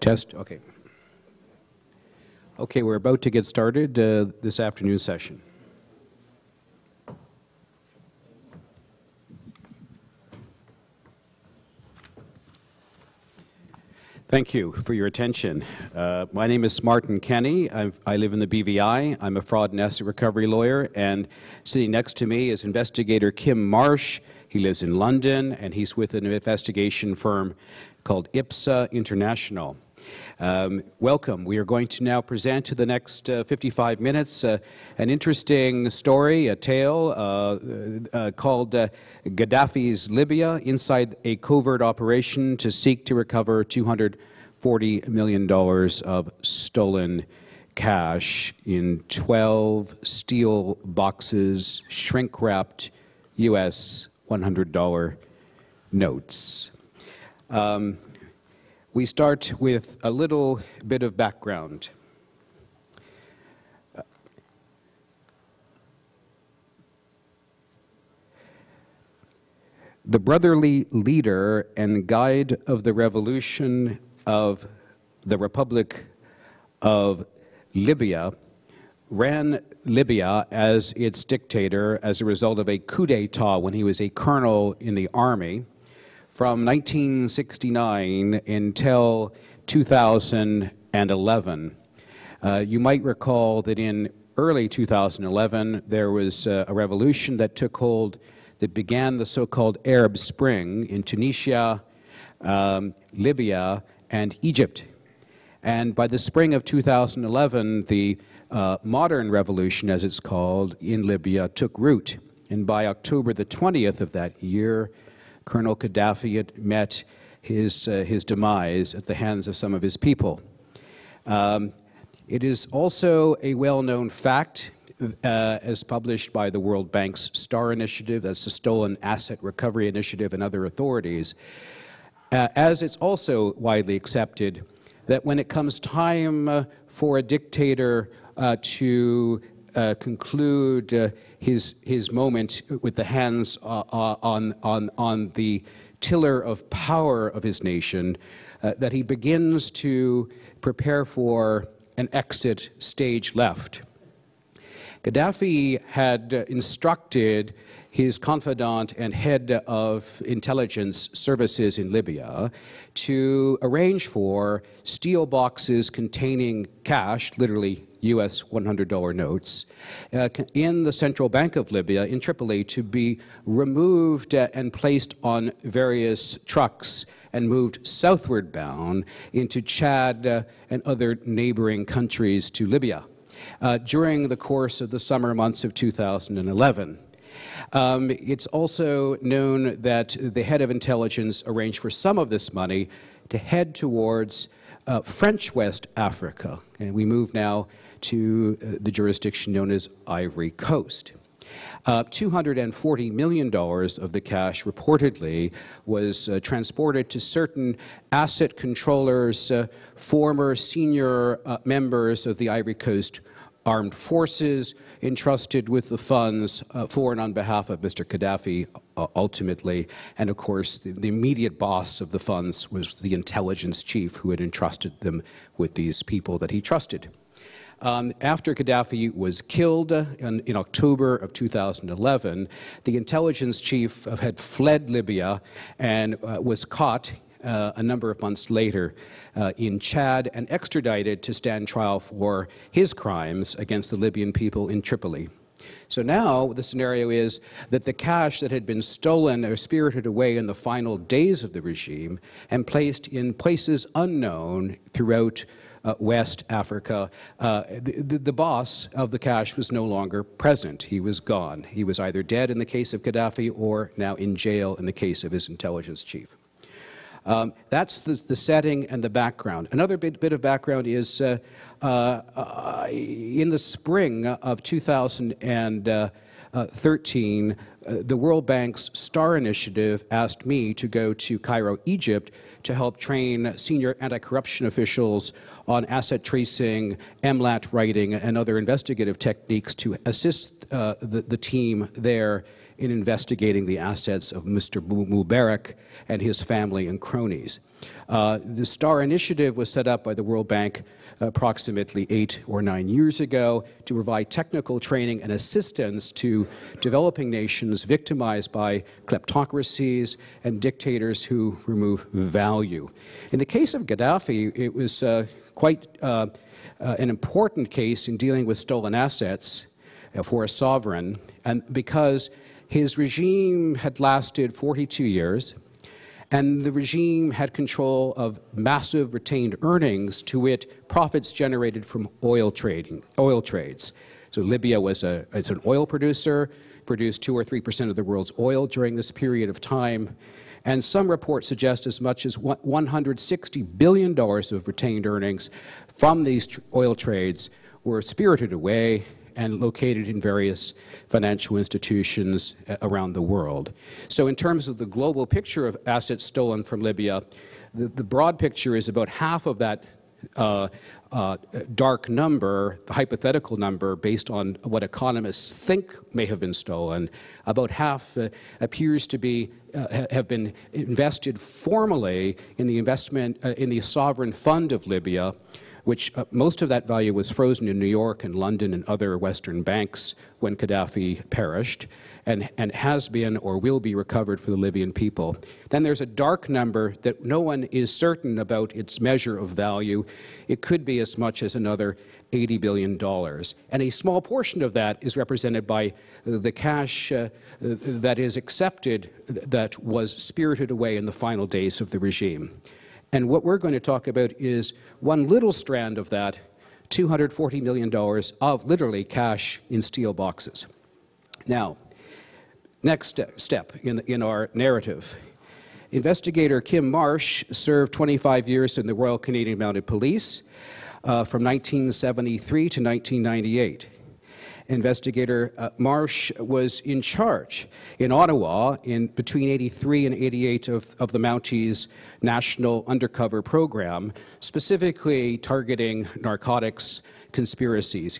Test, okay. Okay, we're about to get started this afternoon session. Thank you for your attention. My name is Martin Kenney. I live in the BVI. I'm a fraud and asset recovery lawyer, and sitting next to me is investigator Kim Marsh. He lives in London, and he's with an investigation firm called IPSA International. Welcome. We are going to now present to the next 55 minutes an interesting story, a tale called Gaddafi's Libya, inside a covert operation to seek to recover $240 million of stolen cash in 12 steel boxes, shrink-wrapped U.S. $100 notes. We start with a little bit of background. The brotherly leader and guide of the revolution of the Republic of Libya ran Libya as its dictator as a result of a coup d'etat when he was a colonel in the army. From 1969 until 2011. You might recall that in early 2011, there was a revolution that took hold that began the so-called Arab Spring in Tunisia, Libya, and Egypt. And by the spring of 2011, the modern revolution, as it's called, in Libya took root. And by October the 20th of that year, Colonel Gaddafi had met his demise at the hands of some of his people. It is also a well-known fact, as published by the World Bank's STAR initiative, that's the Stolen Asset Recovery Initiative, and other authorities, as it's also widely accepted that when it comes time for a dictator to conclude his moment with the hands on the tiller of power of his nation, that he begins to prepare for an exit stage left. Gaddafi had instructed his confidant and head of intelligence services in Libya to arrange for steel boxes containing cash, literally U.S. $100 notes, in the central bank of Libya, in Tripoli, to be removed and placed on various trucks and moved southward bound into Chad and other neighboring countries to Libya during the course of the summer months of 2011. It's also known that the head of intelligence arranged for some of this money to head towards French West Africa. And we move now to the jurisdiction known as Ivory Coast. $240 million of the cash reportedly was transported to certain asset controllers, former senior members of the Ivory Coast Armed Forces, entrusted with the funds for and on behalf of Mr. Gaddafi, ultimately. And of course, the immediate boss of the funds was the intelligence chief who had entrusted them with these people that he trusted. After Gaddafi was killed in October of 2011, the intelligence chief had fled Libya and was caught a number of months later in Chad and extradited to stand trial for his crimes against the Libyan people in Tripoli. So now the scenario is that the cash that had been stolen or spirited away in the final days of the regime and placed in places unknown throughout West Africa, the boss of the cash was no longer present. He was gone. He was either dead in the case of Gaddafi or now in jail in the case of his intelligence chief. That's the setting and the background. Another bit of background is in the spring of 2013, the World Bank's STAR initiative asked me to go to Cairo, Egypt, to help train senior anti-corruption officials on asset tracing, MLAT writing, and other investigative techniques to assist the team there in investigating the assets of Mr. Mubarak and his family and cronies. The STAR initiative was set up by the World Bank approximately 8 or 9 years ago to provide technical training and assistance to developing nations victimized by kleptocracies and dictators who remove value. In the case of Gaddafi, it was quite an important case in dealing with stolen assets for a sovereign, and because his regime had lasted 42 years, and the regime had control of massive retained earnings, to wit, profits generated from oil trades. So Libya was it's an oil producer, produced 2 or 3% of the world's oil during this period of time, and some reports suggest as much as $160 billion of retained earnings from these oil trades were spirited away and located in various financial institutions around the world. So in terms of the global picture of assets stolen from Libya, the broad picture is about half of that dark number, the hypothetical number based on what economists think may have been stolen. About half appears to be have been invested formally in the in the sovereign fund of Libya, which most of that value was frozen in New York and London and other Western banks when Gaddafi perished, and has been or will be recovered for the Libyan people. Then there's a dark number that no one is certain about its measure of value. It could be as much as another $80 billion. And a small portion of that is represented by the cash that is accepted that was spirited away in the final days of the regime. And what we're going to talk about is one little strand of that, $240 million of literally cash in steel boxes. Now, next step in our narrative. Investigator Kim Marsh served 25 years in the Royal Canadian Mounted Police from 1973 to 1998. Investigator Marsh was in charge in Ottawa between 83 and 88 of the Mounties' national undercover program, specifically targeting narcotics conspiracies